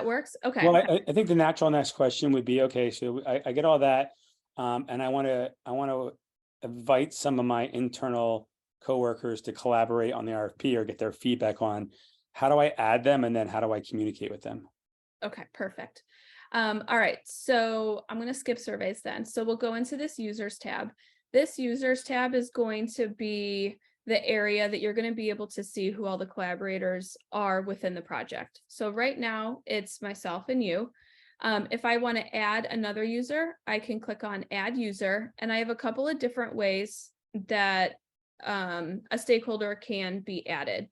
That works? Okay. Well, I think the natural next question would be, okay, so I get all that, and I want to invite some of my internal coworkers to collaborate on the RFP or get their feedback on how do I add them, and then how do I communicate with them? Okay, perfect. All right, so I'm going to skip surveys then. So we'll go into this users tab. This users tab is going to be the area that you're going to be able to see who all the collaborators are within the project. So right now it's myself and you. If I want to add another user, I can click on add user, and I have a couple of different ways that a stakeholder can be added.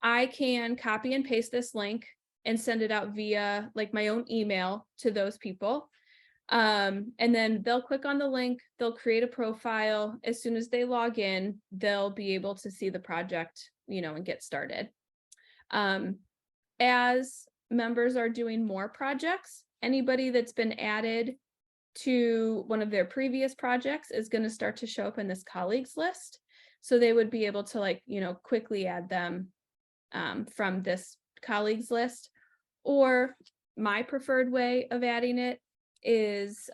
I can copy and paste this link and send it out via like my own email to those people. And then they'll click on the link, they'll create a profile. As soon as they log in, they'll be able to see the project, and get started. As members are doing more projects, anybody that's been added to one of their previous projects is going to start to show up in this colleagues list. So they would be able to quickly add them from this colleagues list. Or my preferred way of adding it is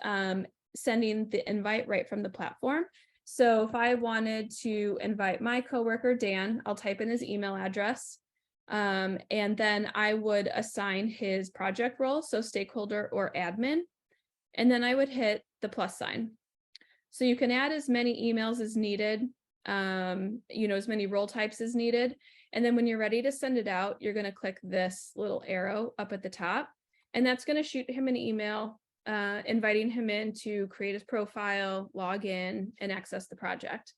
sending the invite right from the platform. So if I wanted to invite my coworker, Dan, I'll type in his email address, and then I would assign his project role, so stakeholder or admin, and then I would hit the plus sign. So you can add as many emails as needed, as many role types as needed. And then when you're ready to send it out, you're going to click this little arrow up at the top, and that's going to shoot him an email inviting him in to create his profile, log in, and access the project.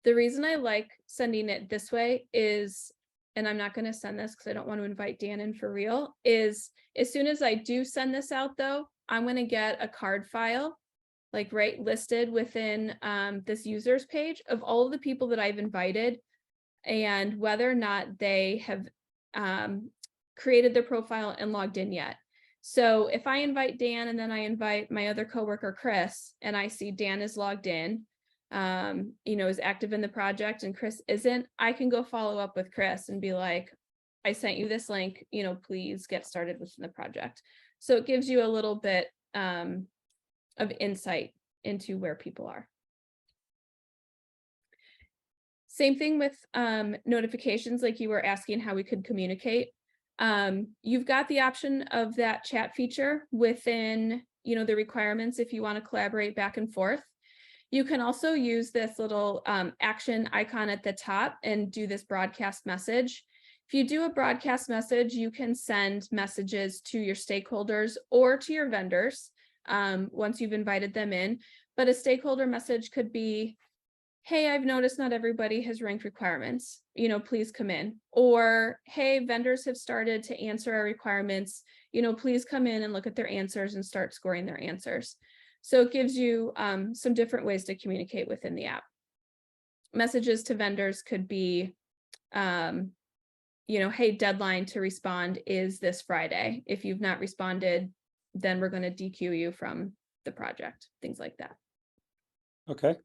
The reason I like sending it this way is, and I'm not going to send this because I don't want to invite Dan in for real, is as soon as I do send this out, though, I'm going to get a card file listed within this users page of all of the people that I've invited and whether or not they have created their profile and logged in yet. So if I invite Dan and then I invite my other coworker, Chris, and I see Dan is logged in, is active in the project and Chris isn't, I can go follow up with Chris and be like, I sent you this link, please get started within the project. So it gives you a little bit of insight into where people are. Same thing with notifications, like you were asking how we could communicate. You've got the option of that chat feature within, the requirements if you want to collaborate back and forth. You can also use this little action icon at the top and do this broadcast message. If you do a broadcast message, you can send messages to your stakeholders or to your vendors once you've invited them in. But a stakeholder message could be, hey, I've noticed not everybody has ranked requirements, please come in. Or, hey, vendors have started to answer our requirements, please come in and look at their answers and start scoring their answers. So it gives you some different ways to communicate within the app. Messages to vendors could be, hey, deadline to respond is this Friday. If you've not responded, then we're going to DQ you from the project, things like that. Okay.